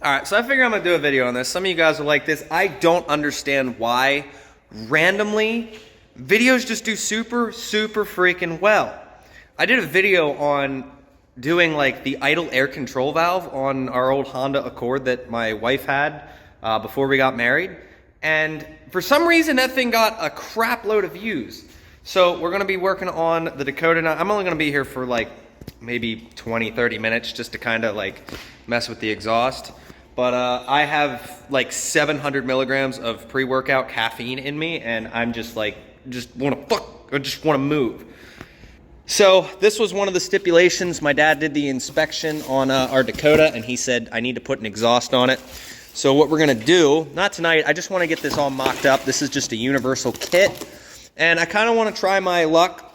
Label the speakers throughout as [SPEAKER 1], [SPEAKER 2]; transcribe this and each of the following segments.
[SPEAKER 1] Alright, so I figure I'm gonna do a video on this. Some of you guys are like this. I don't understand why randomly videos just do super freaking well. I did a video on doing like the idle air control valve on our old Honda Accord that my wife had before we got married. And for some reason that thing got a crap load of views. So we're gonna be working on the Dakota now. I'm only gonna be here for like maybe 20-30 minutes just to kind of like mess with the exhaust. But I have like 700 milligrams of pre-workout caffeine in me, and I'm just like, I just want to move. So this was one of the stipulations. My dad did the inspection on our Dakota, and he said I need to put an exhaust on it. So what we're gonna do, not tonight, I just want to get this all mocked up. This is just a universal kit, and I kind of want to try my luck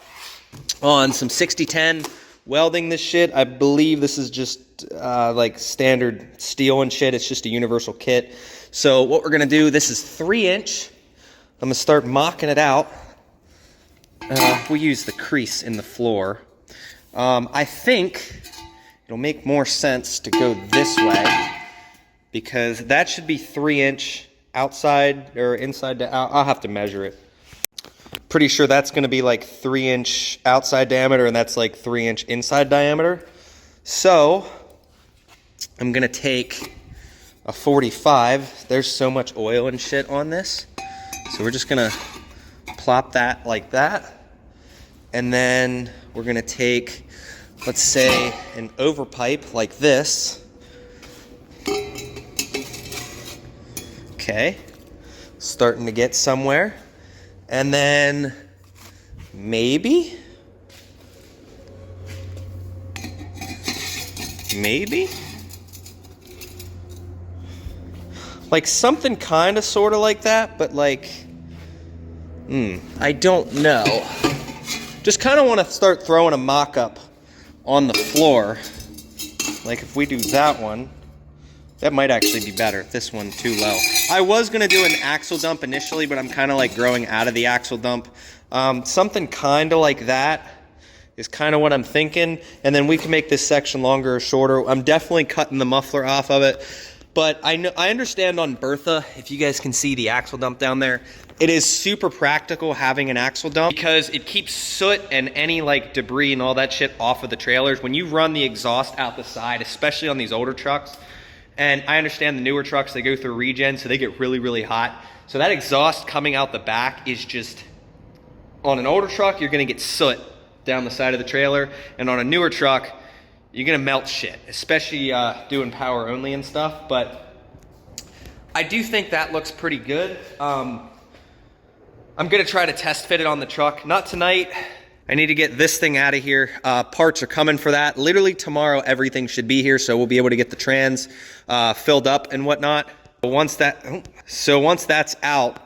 [SPEAKER 1] on some 60-10 welding this shit. I believe this is just like standard steel and shit. It's just a universal kit. So what we're gonna do, this is 3-inch. I'm gonna start mocking it out. We use the crease in the floor. I think it'll make more sense to go this way because that should be 3-inch outside or inside to out. I'll have to measure it. Pretty sure that's going to be like 3-inch outside diameter, and that's like 3-inch inside diameter. So I'm going to take a 45. There's so much oil and shit on this. So we're just going to plop that like that. And then we're going to take, let's say, an overpipe like this. Okay. Starting to get somewhere. And then maybe like something kind of sort of like that, but like I don't know. Just kind of want to start throwing a mock-up on the floor. Like if we do that one, that might actually be better. This one too low. I was gonna do an axle dump initially, but I'm kind of like growing out of the axle dump. Something kind of like that is kind of what I'm thinking. And then we can make this section longer or shorter. I'm definitely cutting the muffler off of it. But I understand on Bertha, if you guys can see the axle dump down there, it is super practical having an axle dump because it keeps soot and any like debris and all that shit off of the trailers. When you run the exhaust out the side, especially on these older trucks, and I understand the newer trucks, they go through regen, so they get really hot. So that exhaust coming out the back is just, on an older truck, you're gonna get soot down the side of the trailer, and on a newer truck, you're gonna melt shit, especially doing power only and stuff. But I do think that looks pretty good. I'm gonna try to test fit it on the truck. Not tonight. I need to get this thing out of here. Parts are coming for that. Literally tomorrow, everything should be here, so we'll be able to get the trans filled up and whatnot. Once that's out,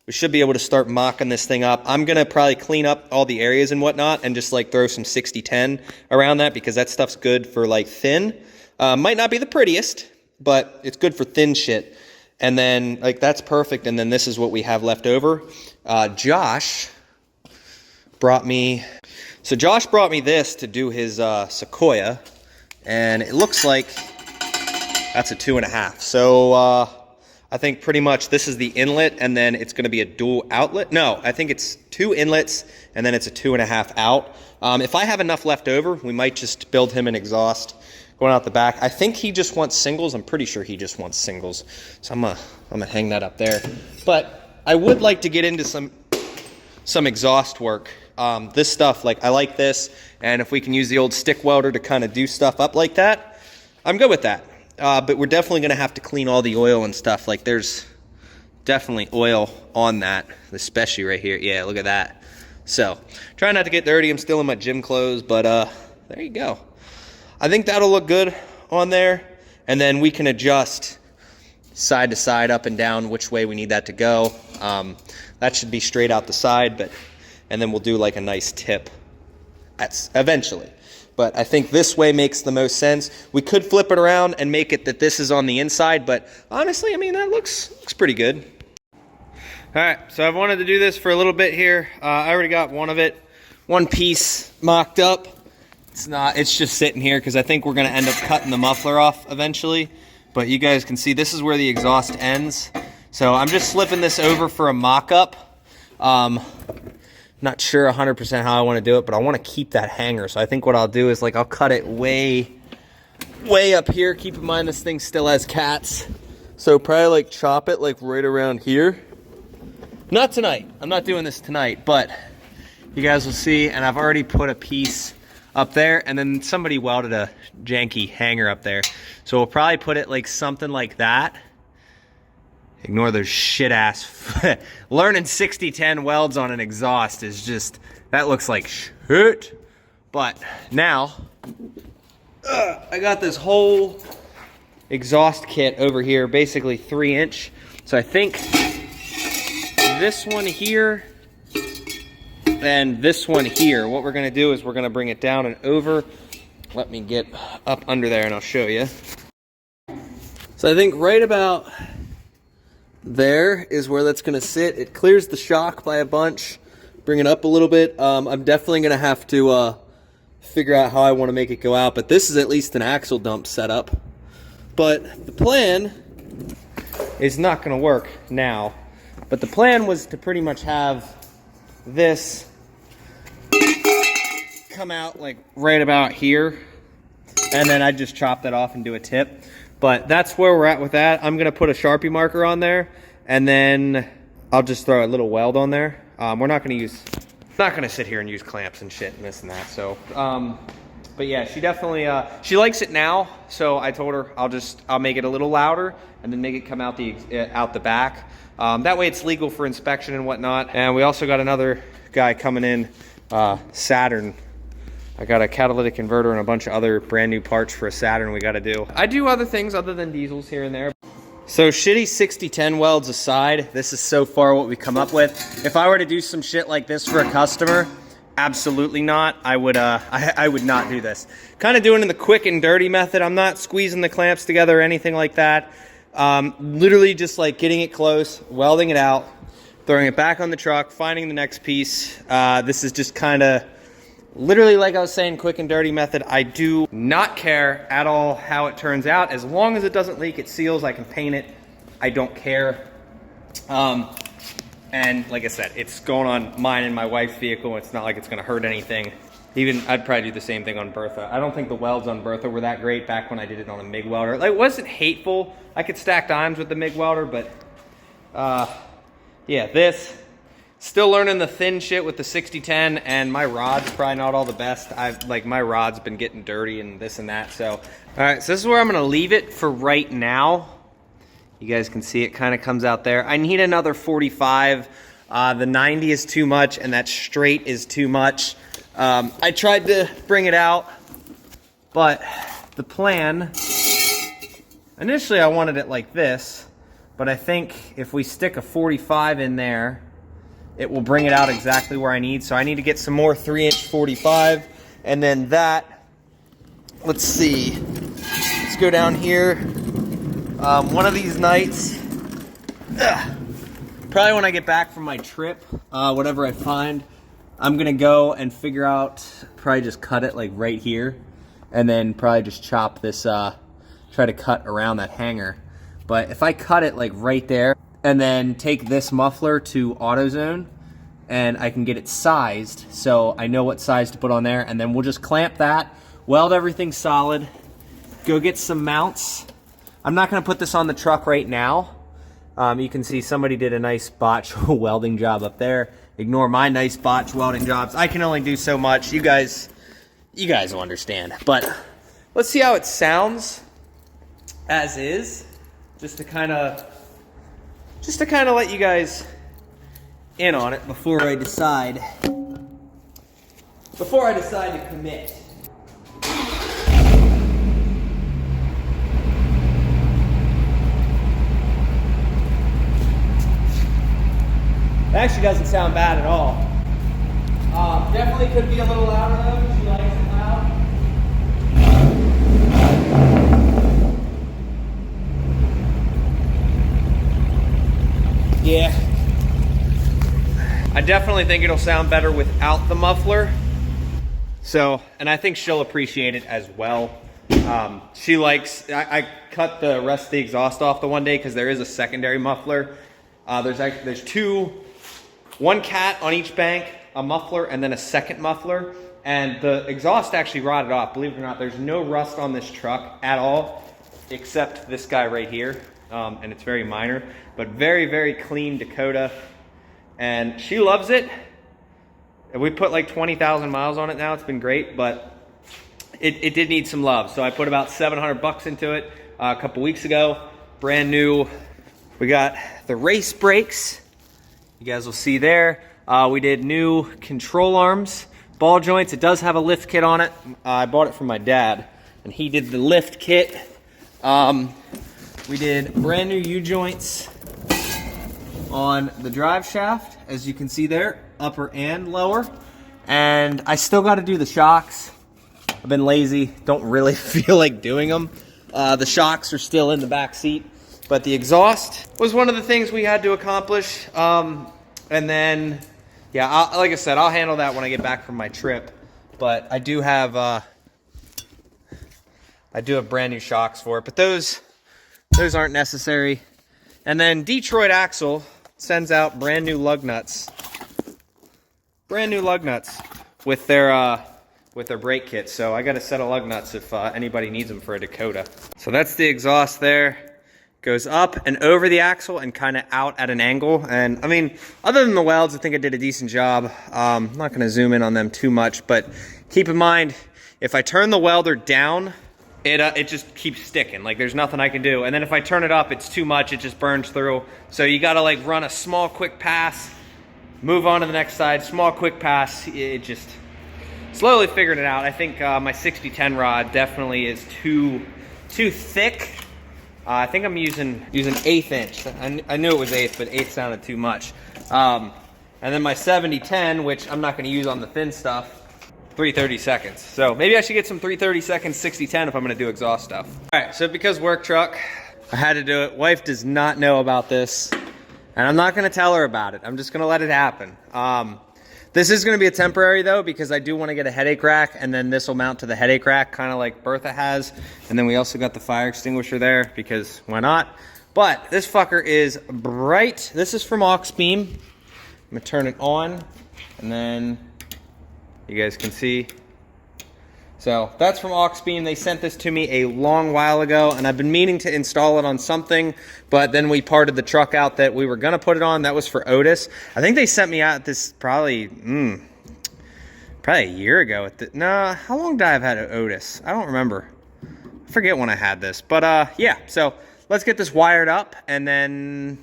[SPEAKER 1] we should be able to start mocking this thing up. I'm gonna probably clean up all the areas and whatnot and just like throw some 60-10 around that because that stuff's good for like thin. Might not be the prettiest, but it's good for thin shit. And then like that's perfect. And then this is what we have left over. Josh brought me this to do his Sequoia, and it looks like that's a 2.5. So I think pretty much this is the inlet, and then it's going to be a dual outlet. No, I think it's 2 inlets, and then it's a 2.5 out. If I have enough left over, we might just build him an exhaust going out the back. I think he just wants singles. I'm pretty sure he just wants singles. So I'm gonna hang that up there. But I would like to get into some exhaust work. This stuff, like I like this, and if we can use the old stick welder to kind of do stuff up like that, I'm good with that. But we're definitely gonna have to clean all the oil and stuff. Like there's definitely oil on that, especially right here. Yeah, look at that. So try not to get dirty. I'm still in my gym clothes, but there you go. I think that'll look good on there, and then we can adjust side to side, up and down, which way we need that to go. That should be straight out the side, and then we'll do like a nice tip eventually. But I think this way makes the most sense. We could flip it around and make it that this is on the inside, but honestly, I mean, that looks pretty good. All right, so I've wanted to do this for a little bit here. I already got one piece mocked up. It's just sitting here because I think we're gonna end up cutting the muffler off eventually. but you guys can see this is where the exhaust ends. So I'm just slipping this over for a mock-up. Not sure 100% how I want to do it, but I want to keep that hanger. So I think what I'll do is like I'll cut it way up here. Keep in mind this thing still has cats. So probably like chop it like right around here. Not tonight. I'm not doing this tonight, but you guys will see. And I've already put a piece up there, and then somebody welded a janky hanger up there. So we'll probably put it like something like that. Ignore those shit ass. Learning 60-10 welds on an exhaust is just, that looks like shit. But now, I got this whole exhaust kit over here, basically 3-inch. So I think this one here and this one here, what we're gonna do is we're gonna bring it down and over. Let me get up under there and I'll show you. So I think right about there is where that's gonna sit. It clears the shock by a bunch. Bring it up a little bit. I'm definitely gonna have to figure out how I want to make it go out, but this is at least an axle dump setup. But the plan is not gonna work now. But the plan was to pretty much have this come out like right about here, and then I just chop that off and do a tip. But that's where we're at with that. I'm gonna put a Sharpie marker on there, and then I'll just throw a little weld on there. We're not gonna sit here and use clamps and shit and this and that. So, but yeah, she definitely she likes it now. So I told her I'll make it a little louder and then make it come out the back. That way it's legal for inspection and whatnot. And we also got another guy coming in, Saturn. I got a catalytic converter and a bunch of other brand new parts for a Saturn we got to do. I do other things other than diesels here and there. So shitty 60-10 welds aside, this is so far what we come up with. If I were to do some shit like this for a customer, absolutely not. I would not do this. Kind of doing it in the quick and dirty method. I'm not squeezing the clamps together or anything like that. Literally just like getting it close, welding it out, throwing it back on the truck, finding the next piece. This is just kind of literally, like I was saying, quick and dirty method. I do not care at all how it turns out. As long as it doesn't leak, it seals, I can paint it. I don't care. And like I said, it's going on mine and my wife's vehicle. It's not like it's gonna hurt anything. Even, I'd probably do the same thing on Bertha. I don't think the welds on Bertha were that great back when I did it on a MIG welder. Like, it wasn't hateful. I could stack dimes with the MIG welder, but yeah, this. Still learning the thin shit with the 60-10, and my rod's probably not all the best. My rod's been getting dirty and this and that. So, all right, so this is where I'm gonna leave it for right now. You guys can see it kind of comes out there. I need another 45. The 90 is too much, and that straight is too much. I tried to bring it out, but the plan, initially I wanted it like this, but I think if we stick a 45 in there, it will bring it out exactly where I need. So I need to get some more 3-inch 45, and then that, let's see, let's go down here. One of these nights, probably when I get back from my trip, whatever I find, I'm gonna go and figure out, probably just cut it like right here, and then probably just chop this, try to cut around that hanger. But if I cut it like right there, and then take this muffler to AutoZone, and I can get it sized, so I know what size to put on there, and then we'll just clamp that, weld everything solid, go get some mounts. I'm not gonna put this on the truck right now. You can see somebody did a nice botch welding job up there. Ignore my nice botch welding jobs. I can only do so much. You guys will understand. But let's see how it sounds as is, just to kind of let you guys in on it before I decide to commit. It actually doesn't sound bad at all. Definitely could be a little louder though. She likes it loud. Yeah. I definitely think it'll sound better without the muffler. So, and I think she'll appreciate it as well. She likes, I cut the rest of the exhaust off the one day because there is a secondary muffler. There's one cat on each bank, a muffler, and then a second muffler. And the exhaust actually rotted off. Believe it or not, there's no rust on this truck at all, except this guy right here. And it's very minor, but very, very clean Dakota. And she loves it. We put like 20,000 miles on it now. It's been great, but it did need some love. So I put about 700 bucks into it a couple weeks ago. Brand new. We got the race brakes. You guys will see there. We did new control arms, ball joints. It does have a lift kit on it. I bought it from my dad, and he did the lift kit. We did brand new U-joints on the drive shaft, as you can see there, upper and lower. And I still got to do the shocks. I've been lazy, don't really feel like doing them. The shocks are still in the back seat, but the exhaust was one of the things we had to accomplish. And then, yeah, like I said, I'll handle that when I get back from my trip. But I do have brand new shocks for it, but those aren't necessary. And then Detroit Axle sends out brand new lug nuts. Brand new lug nuts with their brake kit. So I got a set of lug nuts if anybody needs them for a Dakota. So that's the exhaust there. Goes up and over the axle and kind of out at an angle. And I mean, other than the welds, I think I did a decent job. I'm not going to zoom in on them too much, but keep in mind, if I turn the welder down, it just keeps sticking. Like there's nothing I can do. And then if I turn it up, it's too much. It just burns through. So you got to like run a small, quick pass, move on to the next side, small, quick pass. It just slowly figured it out. I think my 60-10 rod definitely is too thick. I think I'm using 1/8 inch. I knew it was 1/8, but 1/8 sounded too much. And then my 70-10, which I'm not going to use on the thin stuff, 3/32. So maybe I should get some 3/32 60-10 if I'm going to do exhaust stuff. All right, so because work truck, I had to do it. Wife does not know about this, and I'm not going to tell her about it. I'm just going to let it happen. This is going to be a temporary though, because I do want to get a headache rack, and then this will mount to the headache rack, kind of like Bertha has. And then we also got the fire extinguisher there, because why not? But this fucker is bright. This is from aux beam. I'm going to turn it on, and then you guys can see. So that's from aux beam. They sent this to me a long while ago, and I've been meaning to install it on something, but then we parted the truck out that we were going to put it on. That was for Otis. I think they sent me out this probably a year ago. No, how long did I have had Otis? I don't remember. I forget when I had this, but yeah. So let's get this wired up and then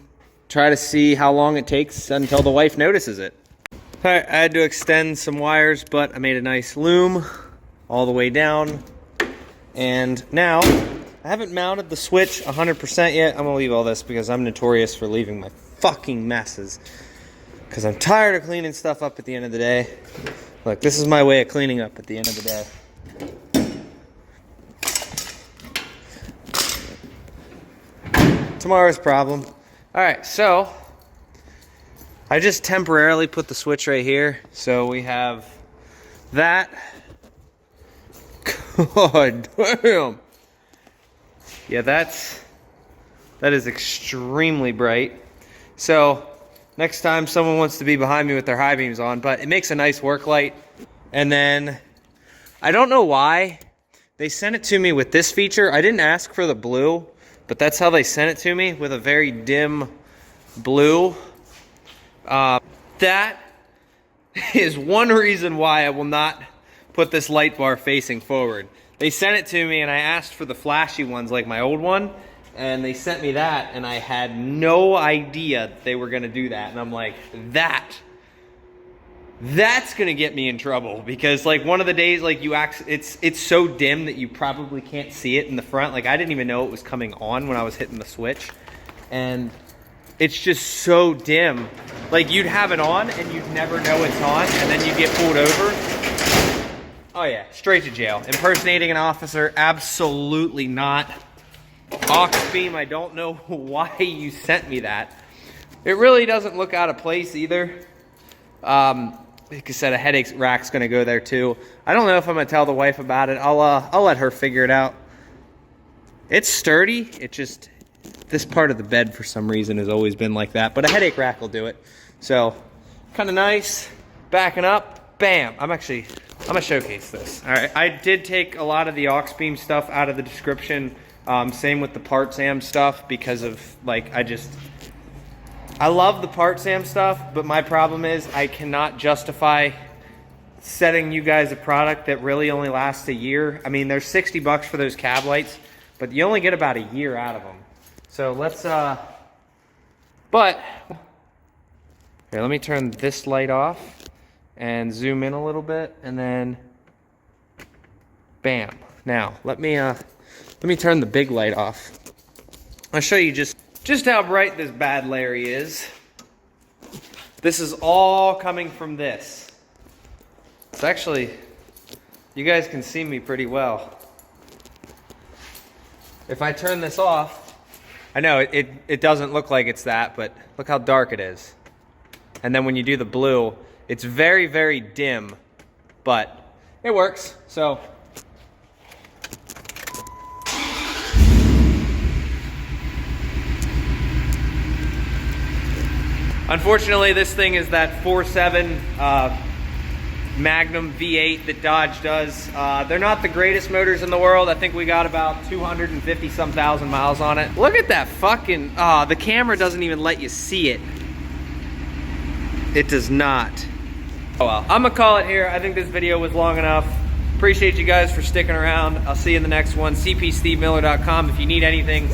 [SPEAKER 1] try to see how long it takes until the wife notices it. All right, I had to extend some wires, but I made a nice loom all the way down. And now, I haven't mounted the switch 100% yet. I'm gonna leave all this because I'm notorious for leaving my fucking messes. Because I'm tired of cleaning stuff up at the end of the day. Look, this is my way of cleaning up at the end of the day. Tomorrow's problem. All right, so I just temporarily put the switch right here. So we have that. God damn. Yeah, that is extremely bright. So next time someone wants to be behind me with their high beams on, but it makes a nice work light. And then I don't know why they sent it to me with this feature. I didn't ask for the blue, but that's how they sent it to me, with a very dim blue. That is one reason why I will not put this light bar facing forward. They sent it to me and I asked for the flashy ones like my old one, and they sent me that, and I had no idea they were gonna do that. And I'm like, that's gonna get me in trouble, because like one of the days, like it's so dim that you probably can't see it in the front. Like I didn't even know it was coming on when I was hitting the switch, and it's just so dim. Like you'd have it on and you'd never know it's on, and then you get pulled over. Oh yeah, straight to jail. Impersonating an officer, absolutely not. Aux beam, I don't know why you sent me that. It really doesn't look out of place either. Like I said, a headache rack's gonna go there too. I don't know if I'm gonna tell the wife about it. I'll let her figure it out. It's sturdy. It just, this part of the bed for some reason has always been like that, but a headache rack will do it. So kind of nice. Backing up, bam. I'm gonna showcase this. All right, I did take a lot of the aux beam stuff out of the description. Same with the parts am stuff, because of like, I love the parts am stuff, but my problem is I cannot justify setting you guys a product that really only lasts a year. I mean, there's 60 bucks for those cab lights, but you only get about a year out of them. So let's, but here, let me turn this light off and zoom in a little bit, and then bam. Now let me turn the big light off. I'll show you just how bright this bad Larry is. This is all coming from this. It's actually, you guys can see me pretty well. If I turn this off, I know it doesn't look like it's that, but look how dark it is. And then when you do the blue, it's very, very dim, but it works. So unfortunately, this thing is that 4.7 Magnum V8 that Dodge does. They're not the greatest motors in the world. I think we got about 250 some thousand miles on it. Look at that fucking, the camera doesn't even let you see it. It does not. Oh well, I'm gonna call it here. I think this video was long enough. Appreciate you guys for sticking around. I'll see you in the next one. cpstevemiller.com if you need anything.